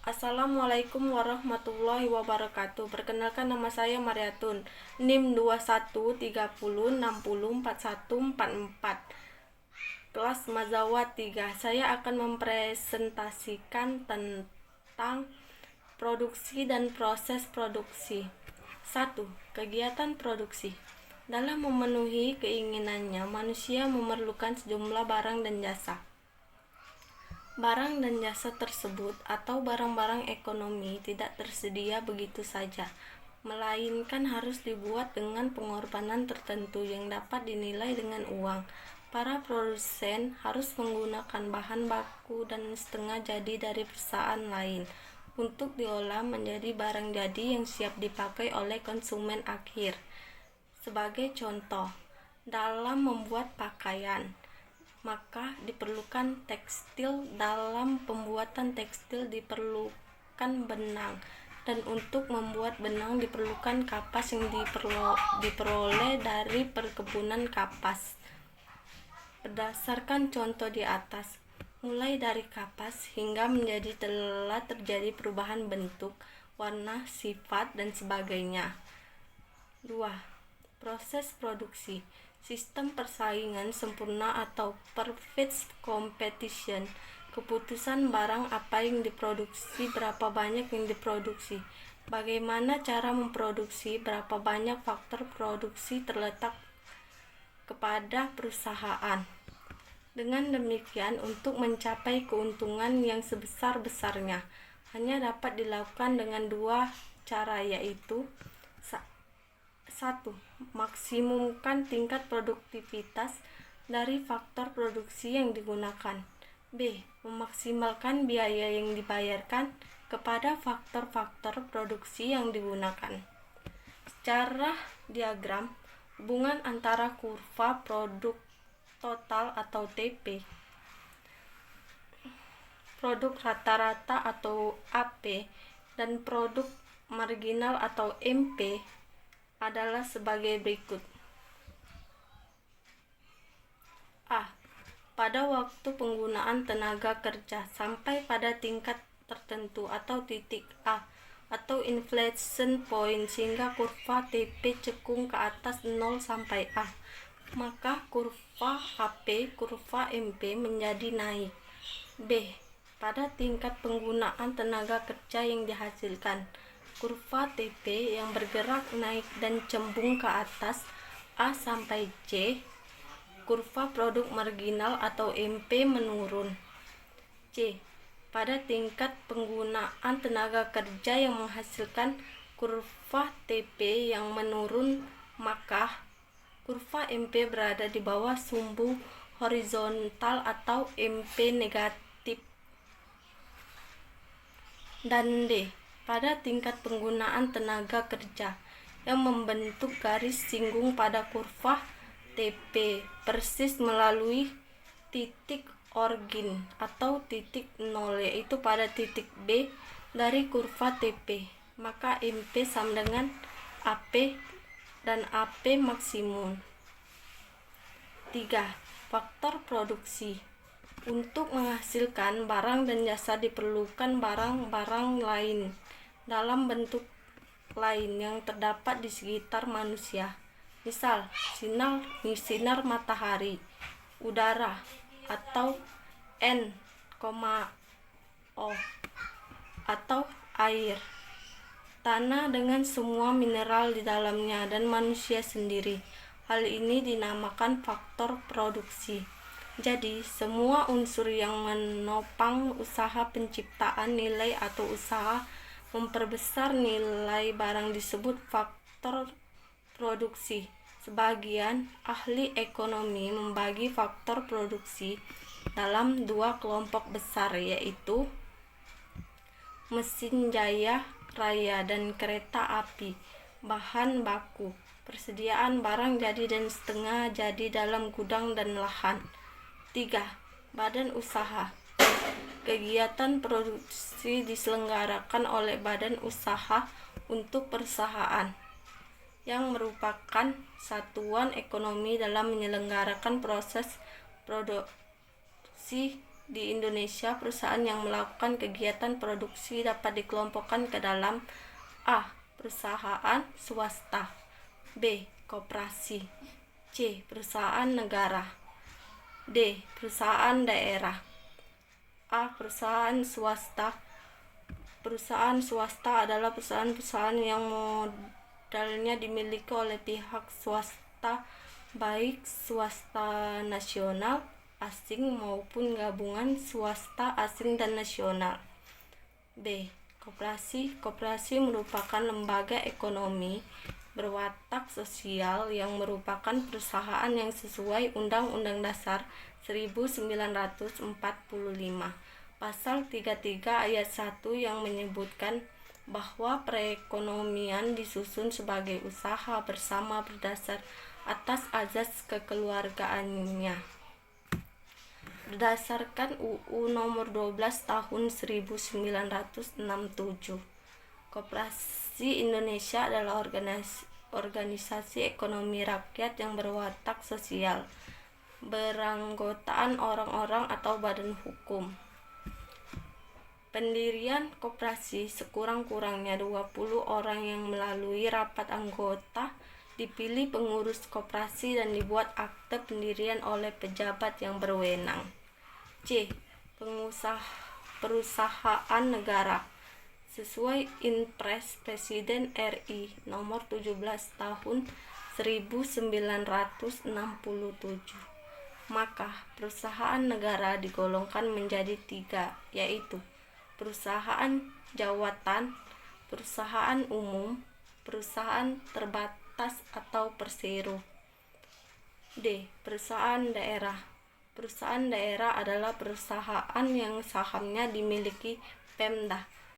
Assalamualaikum warahmatullahi wabarakatuh. Perkenalkan, nama saya Mariatun, NIM 2130604144, kelas Mazawa 3. Saya akan mempresentasikan tentang produksi dan proses produksi. 1. Kegiatan produksi. Dalam memenuhi keinginannya, manusia memerlukan sejumlah barang dan jasa. Barang dan jasa tersebut atau barang-barang ekonomi tidak tersedia begitu saja, melainkan harus dibuat dengan pengorbanan tertentu yang dapat dinilai dengan uang. Para produsen harus menggunakan bahan baku dan setengah jadi dari perusahaan lain untuk diolah menjadi barang jadi yang siap dipakai oleh konsumen akhir. Sebagai contoh, dalam membuat pakaian, maka diperlukan tekstil. Dalam pembuatan tekstil diperlukan benang, dan untuk membuat benang diperlukan kapas yang diperoleh dari perkebunan kapas. Berdasarkan contoh di atas, mulai dari kapas hingga menjadi telah terjadi perubahan bentuk, warna, sifat, dan sebagainya. 2. Proses produksi. Sistem persaingan sempurna atau perfect competition. Keputusan barang apa yang diproduksi, berapa banyak yang diproduksi, bagaimana cara memproduksi, berapa banyak faktor produksi terletak kepada perusahaan. Dengan demikian, untuk mencapai keuntungan yang sebesar-besarnya hanya dapat dilakukan dengan dua cara, yaitu 1. Maksimumkan tingkat produktivitas dari faktor produksi yang digunakan. B. Memaksimalkan biaya yang dibayarkan kepada faktor-faktor produksi yang digunakan. Secara diagram, hubungan antara kurva produk total atau TP, produk rata-rata atau AP, dan produk marginal atau MP adalah sebagai berikut. A. Pada waktu penggunaan tenaga kerja sampai pada tingkat tertentu atau titik A atau inflection point, sehingga kurva TP cekung ke atas 0 sampai A, maka kurva AP, kurva MP menjadi naik. B. Pada tingkat penggunaan tenaga kerja yang dihasilkan, kurva TP yang bergerak naik dan cembung ke atas A sampai C, kurva produk marginal atau MP menurun. C. Pada tingkat penggunaan tenaga kerja yang menghasilkan kurva TP yang menurun, maka kurva MP berada di bawah sumbu horizontal atau MP negatif. Dan D. Pada tingkat penggunaan tenaga kerja yang membentuk garis singgung pada kurva TP persis melalui titik origin atau titik 0, yaitu pada titik B dari kurva TP, maka MP sama dengan AP dan AP maksimum. 3. Faktor produksi. Untuk menghasilkan barang dan jasa diperlukan barang-barang lain dalam bentuk lain yang terdapat di sekitar manusia. Misal, sinar matahari, udara, atau N,O, atau air, tanah dengan semua mineral di dalamnya, dan manusia sendiri. Hal ini dinamakan faktor produksi. Jadi, semua unsur yang menopang usaha penciptaan nilai atau usaha memperbesar nilai barang disebut faktor produksi. Sebagian ahli ekonomi membagi faktor produksi dalam dua kelompok besar, yaitu mesin jaya raya dan kereta api, bahan baku, persediaan barang jadi dan setengah jadi dalam gudang dan lahan. 3. Badan usaha. Kegiatan produksi diselenggarakan oleh badan usaha untuk perusahaan, yang merupakan satuan ekonomi dalam menyelenggarakan proses produksi Di Indonesia, perusahaan yang melakukan kegiatan produksi dapat dikelompokkan ke dalam A. Perusahaan swasta, B. Koperasi, C. Perusahaan negara, D. Perusahaan daerah. A. Perusahaan swasta. Perusahaan swasta adalah perusahaan-perusahaan yang modalnya dimiliki oleh pihak swasta, baik swasta nasional, asing maupun gabungan swasta asing dan nasional. B. Koperasi. Koperasi merupakan lembaga ekonomi berwatak sosial yang merupakan perusahaan yang sesuai Undang-Undang Dasar 1945 Pasal 33 ayat 1 yang menyebutkan bahwa perekonomian disusun sebagai usaha bersama berdasar atas azas kekeluargaannya. Berdasarkan UU nomor 12 tahun 1967, Koperasi Indonesia adalah organisasi ekonomi rakyat yang berwatak sosial, beranggotaan orang-orang atau badan hukum. Pendirian koperasi sekurang-kurangnya 20 orang yang melalui rapat anggota dipilih pengurus koperasi dan dibuat akte pendirian oleh pejabat yang berwenang. C. Perusahaan negara. Sesuai Inpres Presiden RI nomor 17 tahun 1967, maka perusahaan negara digolongkan menjadi 3, yaitu perusahaan jawatan, perusahaan umum, perusahaan terbatas atau persero. D. Perusahaan daerah. Perusahaan daerah adalah perusahaan yang sahamnya dimiliki Pemda